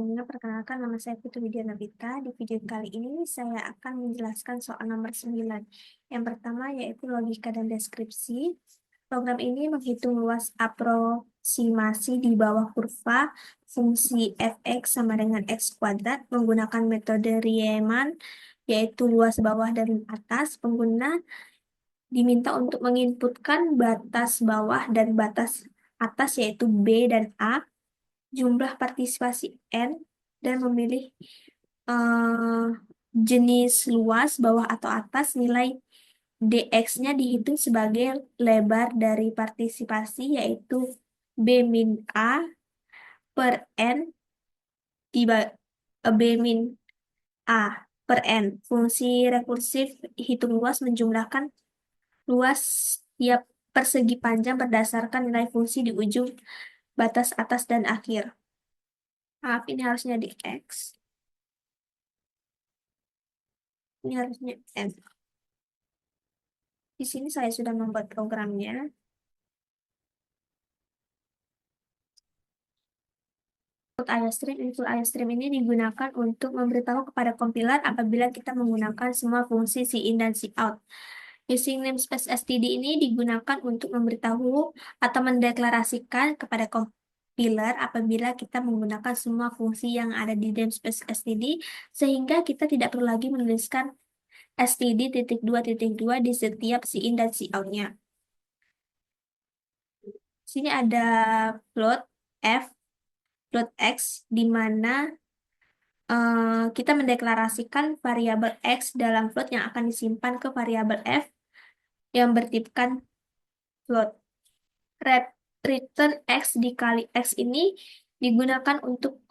Perkenalkan, nama saya Putri Widya Nabita. Di video kali ini saya akan menjelaskan soal nomor 9. Yang pertama yaitu logika dan deskripsi. Program ini menghitung luas aproksimasi di bawah kurva fungsi fx sama dengan x kuadrat menggunakan metode Riemann, yaitu luas bawah dan atas. Pengguna diminta untuk menginputkan batas bawah dan batas atas yaitu B dan A, jumlah partisipasi N, dan memilih eh, jenis luas bawah atau atas. Nilai dx-nya dihitung sebagai lebar dari partisipasi yaitu B min A per N B min A per N. Fungsi rekursif hitung luas menjumlahkan luas tiap persegi panjang berdasarkan nilai fungsi di ujung batas atas dan akhir. Maaf, ini harusnya di X. Ini harusnya N. Di sini saya sudah membuat programnya. Input IOStream ini digunakan untuk memberitahu kepada kompiler apabila kita menggunakan semua fungsi cin dan cout. Using namespace std ini digunakan untuk memberitahu atau mendeklarasikan kepada kompiler apabila kita menggunakan semua fungsi yang ada di namespace std, sehingga kita tidak perlu lagi menuliskan std.2.2 di setiap cin dan cout-nya. Sini ada float f, float x, di mana kita mendeklarasikan variabel x dalam float yang akan disimpan ke variabel f yang bertipkan float. Return x dikali x ini digunakan untuk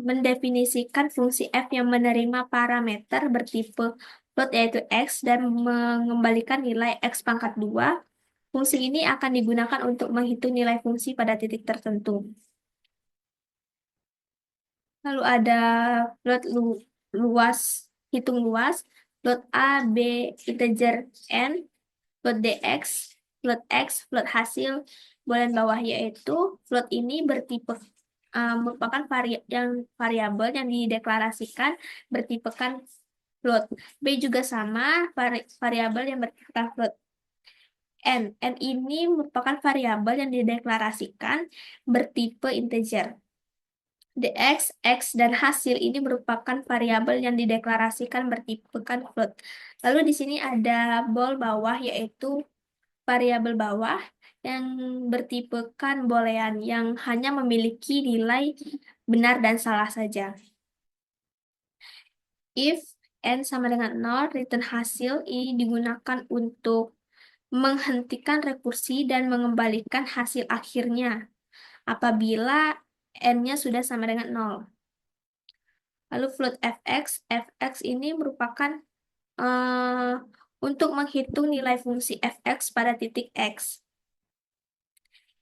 mendefinisikan fungsi f yang menerima parameter bertipe float yaitu x dan mengembalikan nilai x pangkat 2. Fungsi ini akan digunakan untuk menghitung nilai fungsi pada titik tertentu. Lalu ada float luas, hitung luas, float A, B, integer N, float DX, float X, float hasil, bulan bawah, yaitu float ini bertipe merupakan variabel yang dideklarasikan bertipekan float. B juga sama, variabel yang bertipekan float. N ini merupakan variabel yang dideklarasikan bertipe integer. Dx, X, dan hasil ini merupakan variabel yang dideklarasikan bertipekan float. Lalu di sini ada bool bawah, yaitu variabel bawah yang bertipekan boolean yang hanya memiliki nilai benar dan salah saja. If n sama dengan 0, return hasil ini digunakan untuk menghentikan rekursi dan mengembalikan hasil akhirnya apabila n-nya sudah sama dengan 0. Lalu float fx ini merupakan untuk menghitung nilai fungsi fx pada titik x.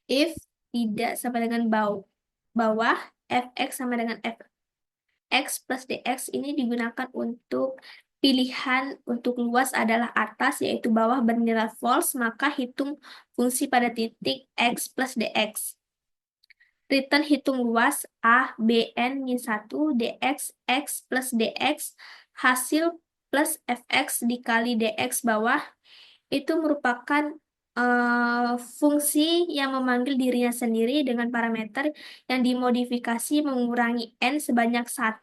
If tidak sama dengan bawah, fx sama dengan fx plus dx ini digunakan untuk pilihan untuk luas adalah atas, yaitu bawah bernilai false, maka hitung fungsi pada titik x plus dx. Return hitung luas A, B, N, min 1, dx, x plus dx, hasil plus fx dikali dx bawah, itu merupakan fungsi yang memanggil dirinya sendiri dengan parameter yang dimodifikasi mengurangi N sebanyak 1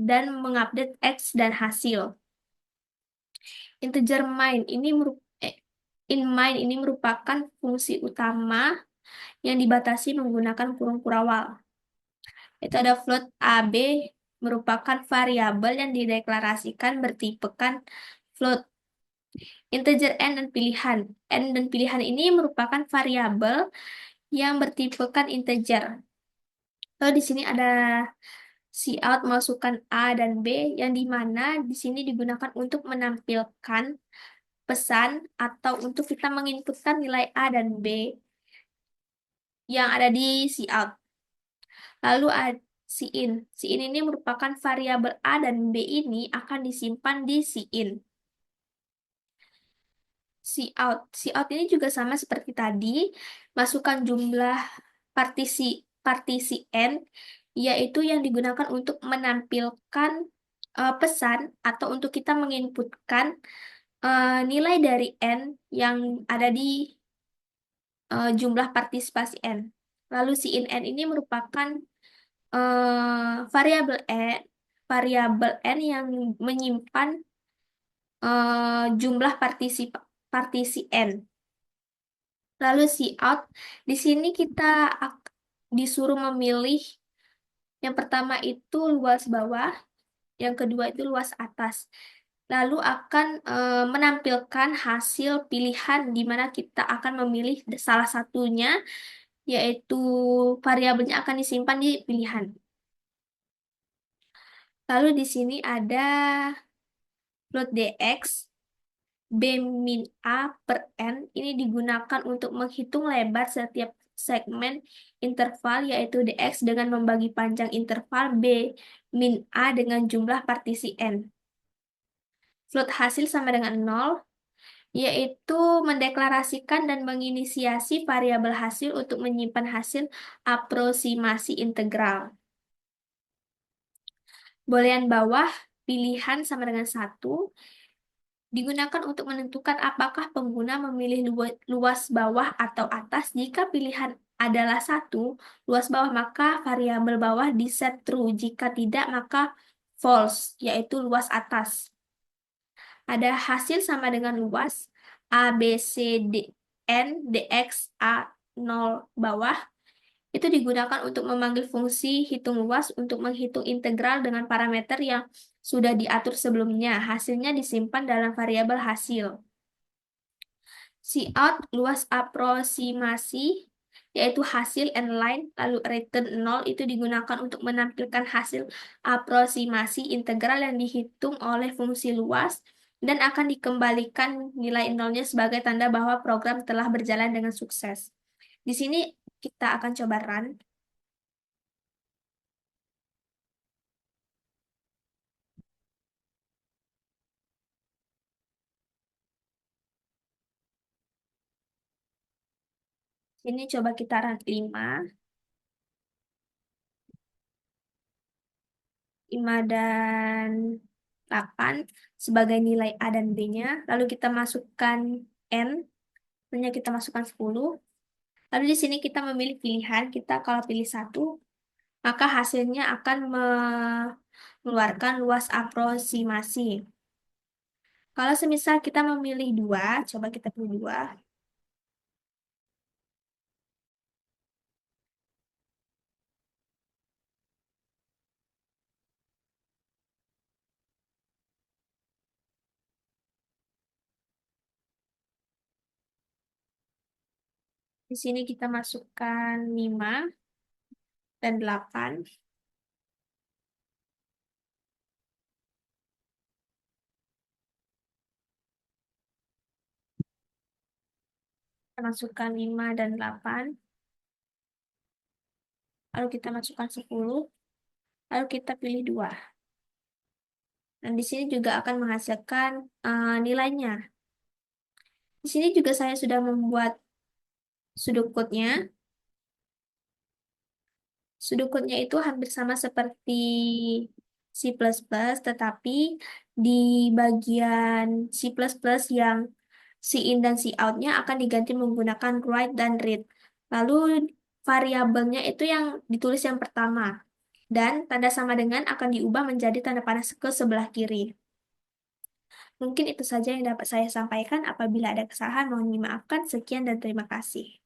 dan mengupdate X dan hasil. Integer main ini merupakan fungsi utama yang dibatasi menggunakan kurung kurawal. Itu ada float AB merupakan variabel yang dideklarasikan bertipekan float. Integer n dan pilihan. N dan pilihan ini merupakan variabel yang bertipekan integer. Lalu di sini ada cout masukkan A dan B, yang dimana di sini digunakan untuk menampilkan pesan atau untuk kita menginputkan nilai A dan B yang ada di cout. Lalu cin. Cin ini merupakan variabel A dan B ini akan disimpan di cin. Cout ini juga sama seperti tadi, masukkan jumlah partisi N yaitu yang digunakan untuk menampilkan pesan atau untuk kita menginputkan nilai dari N yang ada di jumlah partisipasi N. Lalu si in N ini merupakan variabel N yang menyimpan jumlah partisi N. Lalu si out, di sini kita disuruh memilih yang pertama itu luas bawah, yang kedua itu luas atas. Lalu akan menampilkan hasil pilihan di mana kita akan memilih salah satunya, yaitu variabelnya akan disimpan di pilihan. Lalu di sini ada plot dx B min A per N ini digunakan untuk menghitung lebar setiap segmen interval yaitu dx dengan membagi panjang interval B min A dengan jumlah partisi N. Float hasil sama dengan 0, yaitu mendeklarasikan dan menginisiasi variabel hasil untuk menyimpan hasil aproksimasi integral. Boolean bawah, pilihan sama dengan 1, digunakan untuk menentukan apakah pengguna memilih luas bawah atau atas. Jika pilihan adalah 1, luas bawah, maka variabel bawah di set true. Jika tidak, maka false, yaitu luas atas. Ada hasil sama dengan luas A, B, C, D, N, dx A 0 bawah. Itu digunakan untuk memanggil fungsi hitung luas untuk menghitung integral dengan parameter yang sudah diatur sebelumnya. Hasilnya disimpan dalam variabel hasil. Cout luas aproksimasi, yaitu hasil n line, lalu return 0 itu digunakan untuk menampilkan hasil aproksimasi integral yang dihitung oleh fungsi luas dan akan dikembalikan nilai nolnya sebagai tanda bahwa program telah berjalan dengan sukses. Di sini kita akan coba run. Ini coba kita run 5 dan 8 sebagai nilai A dan B-nya. Lalu kita masukkan N, tentunya kita masukkan 10. Lalu di sini kita memilih pilihan, kita kalau pilih 1, maka hasilnya akan mengeluarkan luas aproksimasi. Kalau semisal kita memilih 2, coba kita pilih 2. Di sini kita masukkan 5 dan 8. Kita masukkan 5 dan 8. Lalu kita masukkan 10. Lalu kita pilih 2. Dan di sini juga akan menghasilkan nilainya. Di sini juga saya sudah membuat pseudocode-nya. Pseudocode-nya itu hampir sama seperti C++, tetapi di bagian C++ yang in dan cout-nya akan diganti menggunakan write dan read. Lalu variabelnya itu yang ditulis yang pertama. Dan tanda sama dengan akan diubah menjadi tanda panah ke sebelah kiri. Mungkin itu saja yang dapat saya sampaikan. Apabila ada kesalahan, mohon dimaafkan. Sekian dan terima kasih.